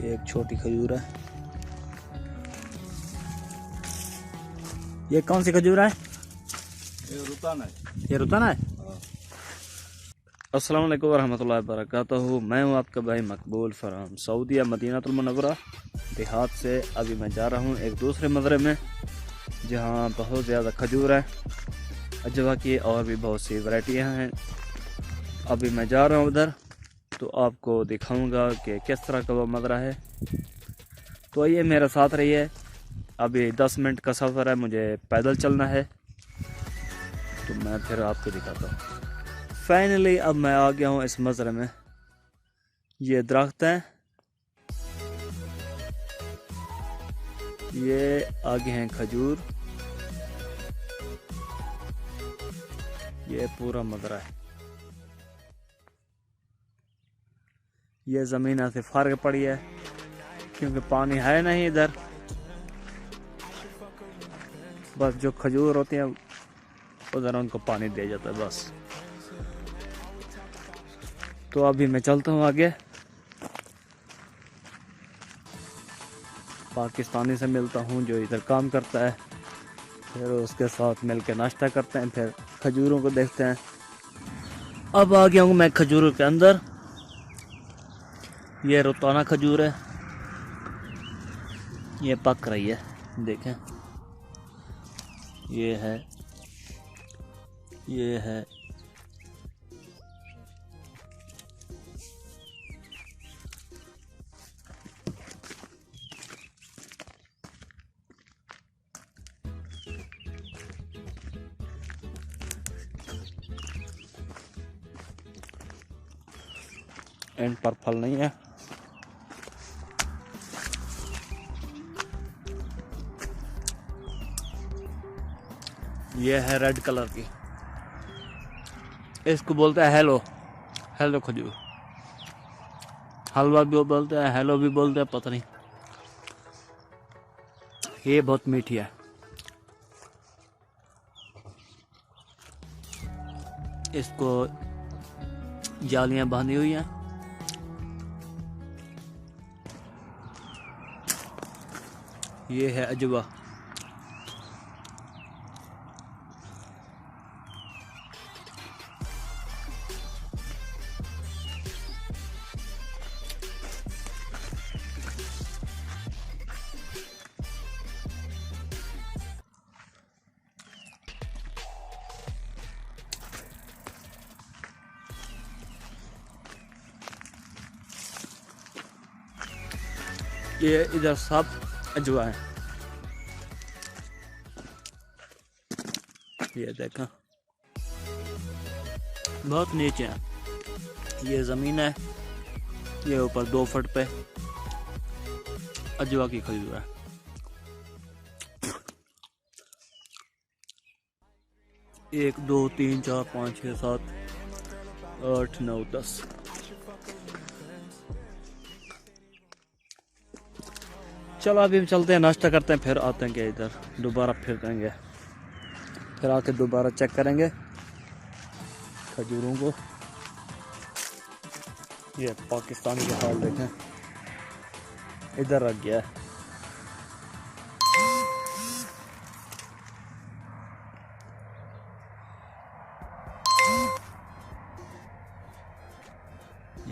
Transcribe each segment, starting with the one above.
एक छोटी खजूर है। ये कौन सी खजूर है? ये रुताना है। ये रुताना है। अस्सलाम वालेकुम वरहमतुल्लाहि वबरकातुहू। मैं हूँ आपका भाई मकबूल फरहाम, सऊदी मदीनातुल मुनव्वरा देहात से। अभी मैं जा रहा हूँ एक दूसरे मज़रे में जहाँ बहुत ज़्यादा खजूर है अजवा की, और भी बहुत सी वैरायटियाँ हैं। अभी मैं जा रहा हूँ उधर, तो आपको दिखाऊंगा कि किस तरह का वो मज़रा है। तो आइए मेरे साथ रहिए। अभी 10 मिनट का सफ़र है, मुझे पैदल चलना है, तो मैं फिर आपको दिखाता हूँ। फाइनली अब मैं आ गया हूँ इस मज़रे में। ये दरख्त हैं, ये आगे हैं खजूर, ये पूरा मज़रा है। ये ज़मीन ऐसे फारग पड़ी है क्योंकि पानी है नहीं इधर, बस जो खजूर होती हैं उधर उनको पानी दिया जाता है बस। तो अभी मैं चलता हूँ आगे, पाकिस्तानी से मिलता हूँ जो इधर काम करता है, फिर उसके साथ मिलकर नाश्ता करते हैं, फिर खजूरों को देखते हैं। अब आ गया हूँ मैं खजूरों के अंदर। ये रुताना खजूर है, ये पक रही है, देखें। ये है, ये है, इन पर फल नहीं है। ये है रेड कलर की, इसको बोलते हैं हेलो, हेलो खजूर। हलवा भी बोलते हैं, हेलो भी बोलते हैं, पता नहीं। ये बहुत मीठी है। इसको जालियां बांधी हुई हैं। ये है अजवा, ये इधर सब अजवा है। ये देखा, बहुत नीचे है। ये ज़मीन है, ये ऊपर 2 फुट पे अजवा की खजूर है। 1 2 3 4 5 6 7 8 9 10। चलो अभी हम चलते हैं, नाश्ता करते हैं, फिर आते हैं कि इधर दोबारा फिर देंगे, फिर आके दोबारा चेक करेंगे खजूरों को। ये पाकिस्तानी का हाल देखें, इधर रख गया है।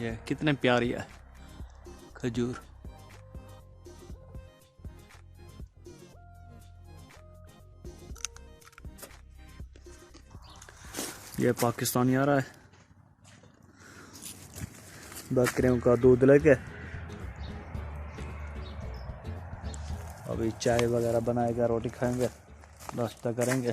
ये कितने प्यारी है खजूर। ये पाकिस्तानी आ रहा है बकरियों का दूध लेके। अभी चाय वगैरह बनाएगा, रोटी खाएंगे, नाश्ता करेंगे।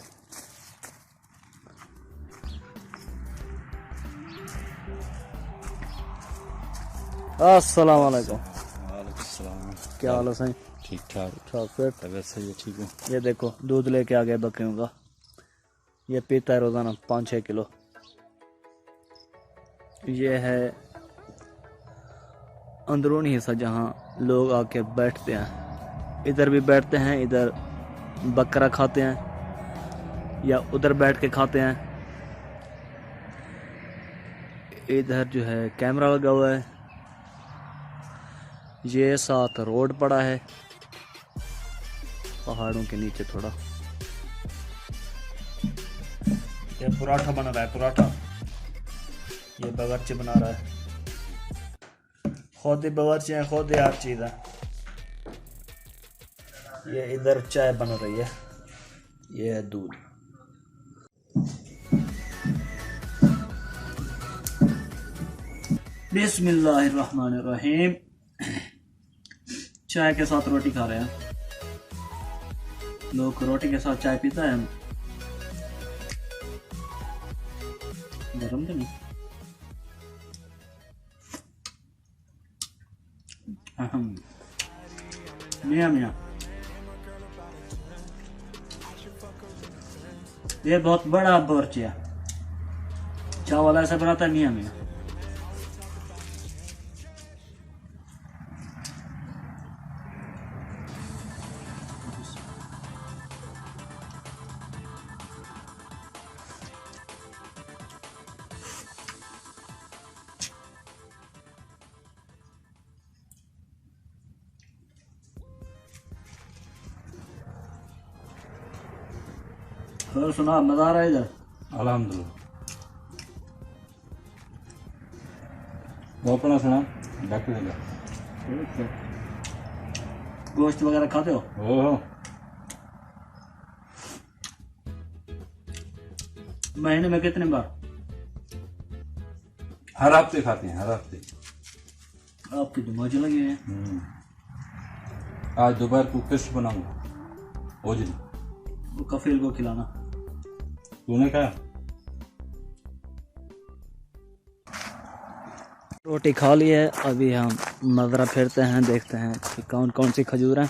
अस्सलाम वालेकुम। वालेकुम सलाम। क्या हाल है सही? ठीक ठाक। ठाक। फिर तबीयत सही है, ठीक हूँ। ये देखो दूध लेके आ गए बकरियों का, ये पीता है रोजाना 5-6 किलो। ये है अंदरूनी हिस्सा जहाँ लोग आके बैठते हैं। इधर भी बैठते हैं, इधर बकरा खाते हैं या उधर बैठ के खाते हैं। इधर जो है कैमरा लगा हुआ है, ये साथ रोड पड़ा है पहाड़ों के नीचे थोड़ा। ये पराठा बना रहा है, पराठा। ये बावर्ची बना रहा है, खुद ही बावर्ची है, खुद ही हर चीज़ है। ये इधर चाय बन रही है, ये है दूध। बिस्मिल्लाहिर्रहमानिर्रहीम। चाय के साथ रोटी खा रहे हैं लोग, रोटी के साथ चाय पीता है। गरम तो नहीं। मियाँ मियाँ, ये बहुत बड़ा बावर्ची है, चावल ऐसा बनाता है मियाँ मियाँ। और सुना, मजा आ रहा है इधर? अल्हम्दुलिल्लाह। वो अपना सुना डॉक्टर का गोश्त वगैरह खाते हो? ओह, महीने में कितने बार? हर हफ्ते खाते हैं, हर हफ्ते। आपकी तो मौज लगी है। आज दोपहर को फिश बनाऊंगा, ओजरी। वो कफील को खिलाना। तूने कहा? रोटी खा ली है, अभी हम नजरा फिरते हैं, देखते हैं कि कौन कौन सी खजूर हैं।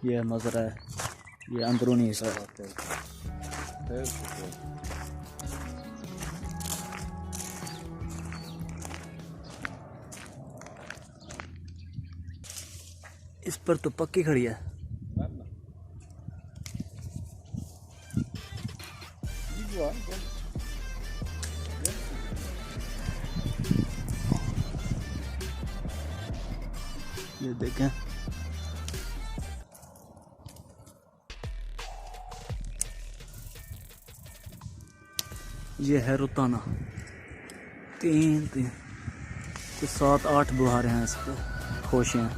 ये नजरा है, ये अंदरूनी हिस्सा है। इस पर तो पक्की खड़ी है। ये देखें, ये है रुताना। तीन कुछ 7-8 बुहार हैं इस पर, खोशियाँ।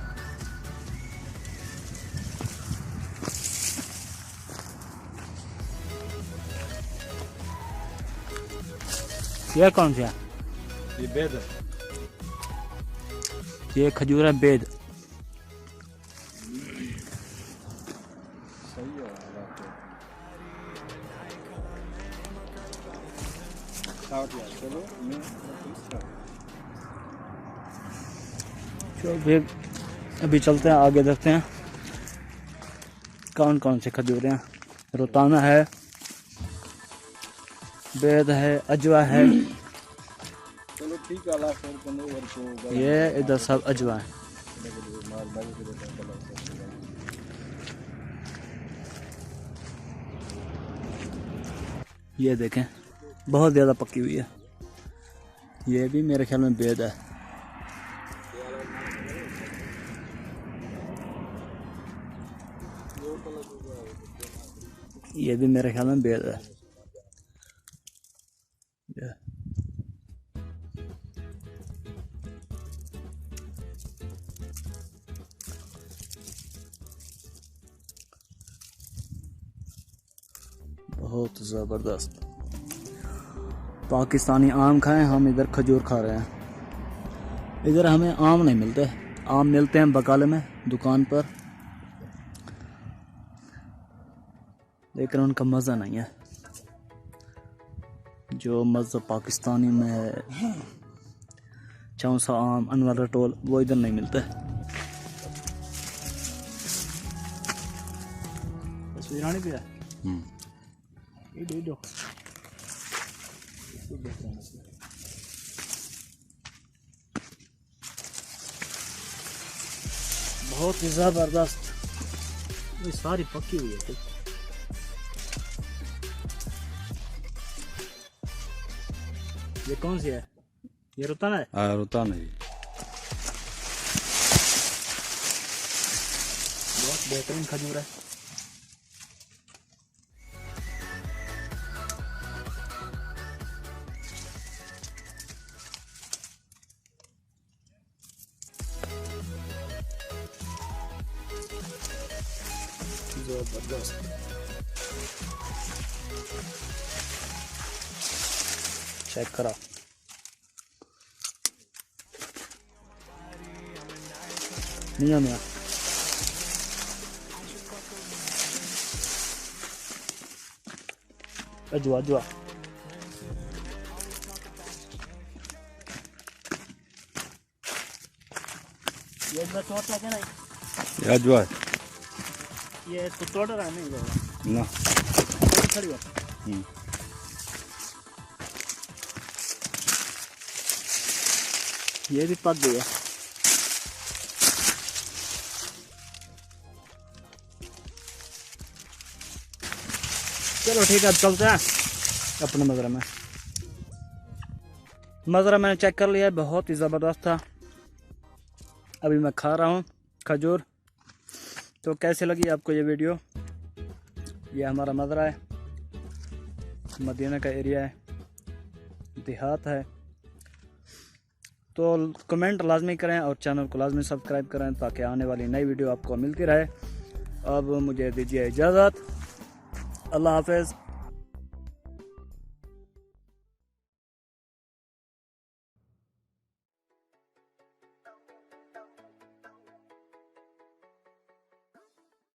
ये कौन सा? ये बेद है। ये खजूर है बेद। सही है। चलो फिर अभी चलते हैं आगे, देखते हैं कौन कौन से खजूर हैं। रुताना है, बेद है, अजवा है। चलो ठीक है, अल्लाह खैर को। ये इधर सब अजवा है। ये देखें, बहुत ज़्यादा पकी हुई है। ये भी मेरे ख्याल में बेद है। ये भी मेरे ख्याल में बेद है। बहुत ज़बरदस्त। पाकिस्तानी आम खाएं, हम इधर खजूर खा रहे हैं। इधर हमें आम नहीं मिलते, आम मिलते हैं बकाले में, दुकान पर, लेकिन उनका मज़ा नहीं है जो मज़ा पाकिस्तानी में है। चौसा आम, अनवर रटोल, वो इधर नहीं मिलते। तस्वीर आनी पे है। बहुत ही ज़बरदस्त। ये सारी पकी हुई है। ये कौन सी है? ये रुतान है? हाँ रुतान है। बहुत बेहतरीन खजूर है। जबरदस्त। चेक करा। मियाँ मियाँ अजवा अजवा। ये इतना चोट लगे नहीं? ये अजवा है। ये इसको तोड़ रहा है नहीं लोग ना खड़ी हो। ये भी पक गई है। चलो ठीक है, अब चलते हैं अपने मज़रा में। मज़रा मैंने चेक कर लिया है, बहुत ही ज़बरदस्त था। अभी मैं खा रहा हूँ खजूर। तो कैसे लगी आपको ये वीडियो? ये हमारा मज़रा है, मदीना का एरिया है, देहात है। तो कमेंट लाजमी करें और चैनल को लाजमी सब्सक्राइब करें ताकि आने वाली नई वीडियो आपको मिलती रहे। अब मुझे दीजिए इजाज़त। अल्लाह हाफ़िज़।